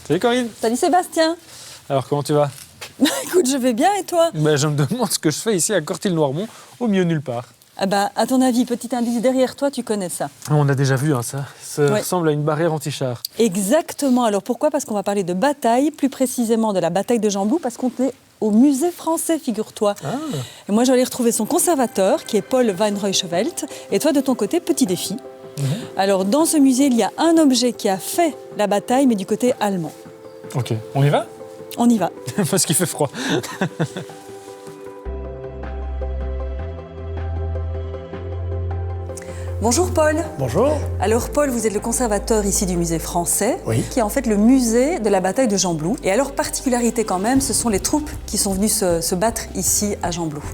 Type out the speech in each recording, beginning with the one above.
Salut Corinne. Salut Sébastien. Alors comment tu vas? Écoute, je vais bien et toi? Je me demande ce que je fais ici à Cortil-Noirmont, au milieu nulle part. À ton avis, petit indice, derrière toi, tu connais ça? On a déjà vu ça. Ça ressemble à une barrière anti-char. Exactement. Alors pourquoi? Parce qu'on va parler de bataille, plus précisément de la bataille de Gembloux, parce qu'on est au musée français, figure-toi. Et moi, je vais aller retrouver son conservateur, qui est Paul Van Rooijevelt. Et toi, de ton côté, petit défi. Alors, dans ce musée, il y a un objet qui a fait la bataille, mais du côté allemand. Ok, on y va? On y va. Parce qu'il fait froid. Bonjour Paul. Bonjour. Alors Paul, vous êtes le conservateur ici du musée français, Oui. qui est en fait le musée de la bataille de Gembloux. Et alors, particularité quand même, ce sont les troupes qui sont venues se battre ici à Gembloux.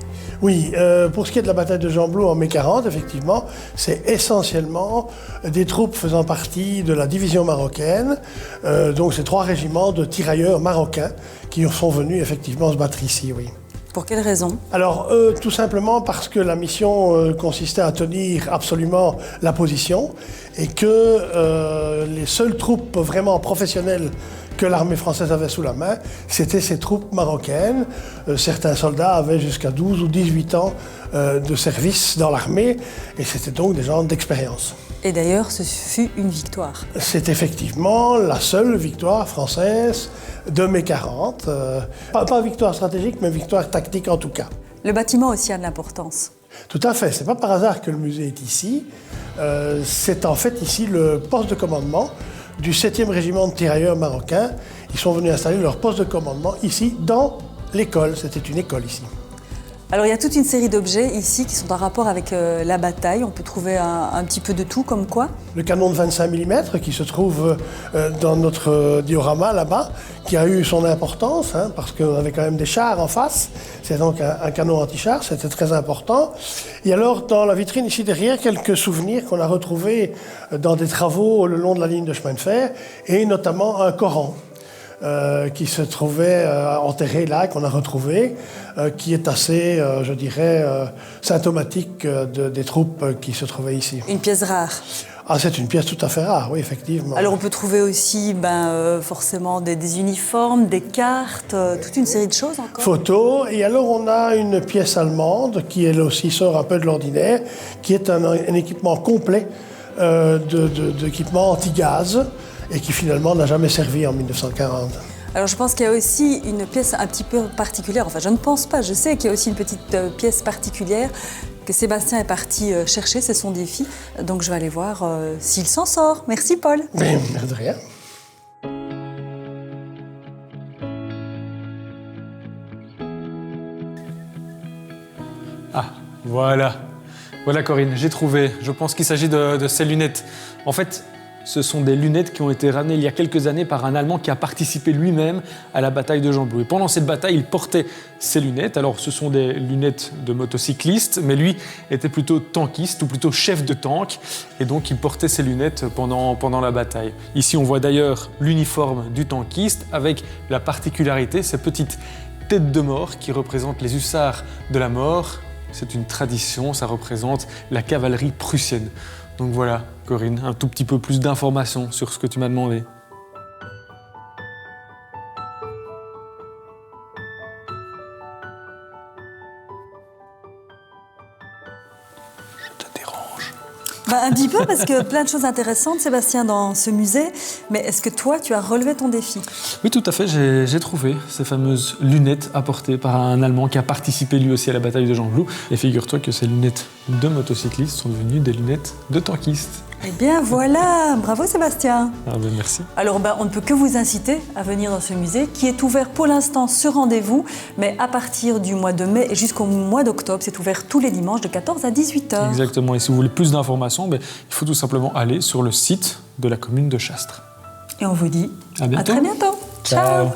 Oui, pour ce qui est de la bataille de Gembloux en mai 40, effectivement, c'est essentiellement des troupes faisant partie de la division marocaine. Donc c'est 3 régiments de tirailleurs marocains qui sont venus effectivement se battre ici, oui. Pour quelle raison? Alors, tout simplement parce que la mission consistait à tenir absolument la position et que les seules troupes vraiment professionnelles que l'armée française avait sous la main, c'était ces troupes marocaines. Certains soldats avaient jusqu'à 12 ou 18 ans de service dans l'armée et c'était donc des gens d'expérience. Et d'ailleurs, ce fut une victoire. C'est effectivement la seule victoire française de mai 40. Pas victoire stratégique, mais victoire tactique en tout cas. Le bâtiment aussi a de l'importance. Tout à fait. C'est pas par hasard que le musée est ici. C'est en fait ici le poste de commandement du 7e régiment de tirailleurs marocains. Ils sont venus installer leur poste de commandement ici dans l'école. C'était une école ici. Alors il y a toute une série d'objets ici qui sont en rapport avec la bataille. On peut trouver un petit peu de tout, comme quoi? Le canon de 25 mm qui se trouve dans notre diorama là-bas, qui a eu son importance, parce qu'on avait quand même des chars en face. C'est donc un canon anti-char, c'était très important. Et alors, dans la vitrine ici derrière, quelques souvenirs qu'on a retrouvés dans des travaux le long de la ligne de chemin de fer, et notamment un Coran. Qui se trouvait enterré là, qu'on a retrouvé, qui est assez, je dirais, symptomatique des troupes qui se trouvaient ici. Une pièce rare. Ah, c'est une pièce tout à fait rare, oui, effectivement. Alors on peut trouver aussi forcément des uniformes, des cartes, toute une série de choses encore. Photos, et alors on a une pièce allemande qui elle aussi sort un peu de l'ordinaire, qui est un équipement complet d'équipement anti-gaz, et qui finalement n'a jamais servi en 1940. Alors je pense qu'il y a aussi une pièce un petit peu particulière, enfin je ne pense pas, je sais qu'il y a aussi une petite pièce particulière que Sébastien est parti chercher, c'est son défi, donc je vais aller voir s'il s'en sort. Merci Paul. Mais de rien. Ah, voilà. Voilà Corinne, j'ai trouvé. Je pense qu'il s'agit de ces lunettes. En fait, ce sont des lunettes qui ont été ramenées il y a quelques années par un Allemand qui a participé lui-même à la bataille de Gembloux. Et pendant cette bataille, il portait ces lunettes. Alors, ce sont des lunettes de motocycliste, mais lui était plutôt tankiste, ou plutôt chef de tank. Et donc, il portait ces lunettes pendant la bataille. Ici, on voit d'ailleurs l'uniforme du tankiste, avec la particularité, ces petites têtes de mort qui représentent les hussards de la mort. C'est une tradition, ça représente la cavalerie prussienne. Donc voilà, Corinne, un tout petit peu plus d'informations sur ce que tu m'as demandé. Je te dérange. Un petit peu, parce que plein de choses intéressantes, Sébastien, dans ce musée. Mais est-ce que toi, tu as relevé ton défi? Oui, tout à fait, j'ai trouvé ces fameuses lunettes apportées par un Allemand qui a participé lui aussi à la bataille de Gembloux. Et figure-toi que ces lunettes de motocyclistes sont devenues des lunettes de tankistes. Eh bien voilà, bravo Sébastien. Ah merci. Alors on ne peut que vous inciter à venir dans ce musée qui est ouvert pour l'instant sur rendez-vous, mais à partir du mois de mai et jusqu'au mois d'octobre, c'est ouvert tous les dimanches de 14 à 18h. Exactement, et si vous voulez plus d'informations, il faut tout simplement aller sur le site de la commune de Chastres. Et on vous dit à bientôt. À très bientôt. Ciao.